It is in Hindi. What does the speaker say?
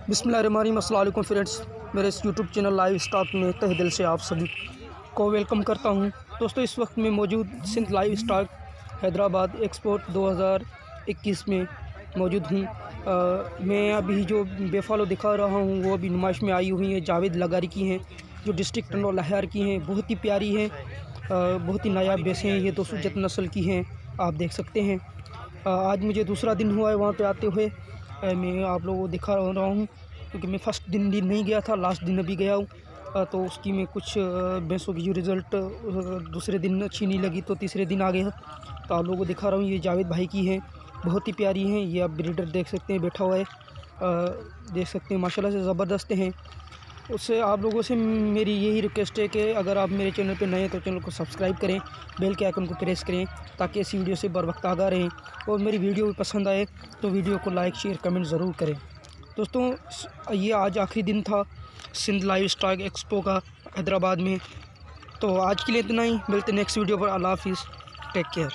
बिस्मिल्लाहिर्रहमानिर्रहीम। अस्सलाम वालेकुम फ्रेंड्स, मेरे इस यूट्यूब चैनल लाइव स्टॉक में तहे दिल से आप सभी को वेलकम करता हूं। दोस्तों, इस वक्त मैं मौजूद Sindh livestock Hyderabad export 2021 में मौजूद हूं। मैं अभी जो बेफालो दिखा रहा हूं वो अभी नुमाइश में आई हुई हैं, जावेद लगारी की हैं, जो डिस्ट्रिक्ट लहार की हैं। बहुत ही प्यारी हैं, बहुत ही नायाब भैंसें हैं। ये 200 जत नस्ल की हैं, आप देख सकते हैं। आज मुझे दूसरा दिन हुआ है वहाँ पे आते हुए। मैं आप लोगों को दिखा रहा हूँ क्योंकि मैं फ़र्स्ट दिन भी नहीं गया था, लास्ट दिन अभी गया हूँ। तो उसकी मैं कुछ भैंसों की जो रिज़ल्ट दूसरे दिन अच्छी नहीं लगी तो तीसरे दिन आ गया। तो आप लोगों को दिखा रहा हूँ। ये जावेद भाई की हैं, बहुत ही प्यारी हैं। ये आप ब्रीडर देख सकते हैं, बैठा हुआ है, देख सकते हैं, माशाल्लाह से ज़बरदस्त हैं। उससे आप लोगों से मेरी यही रिक्वेस्ट है कि अगर आप मेरे चैनल पर नए हैं तो चैनल को सब्सक्राइब करें, बेल के आइकन को प्रेस करें ताकि ऐसी वीडियो से बर वक्त आगा रहें। और मेरी वीडियो भी पसंद आए तो वीडियो को लाइक शेयर कमेंट ज़रूर करें। दोस्तों, ये आज आखिरी दिन था सिंध लाइव स्टॉक एक्सपो का हैदराबाद में। तो आज के लिए इतना ही, मिलते नेक्स्ट वीडियो पर। अल्लाह हाफिज़, टेक केयर।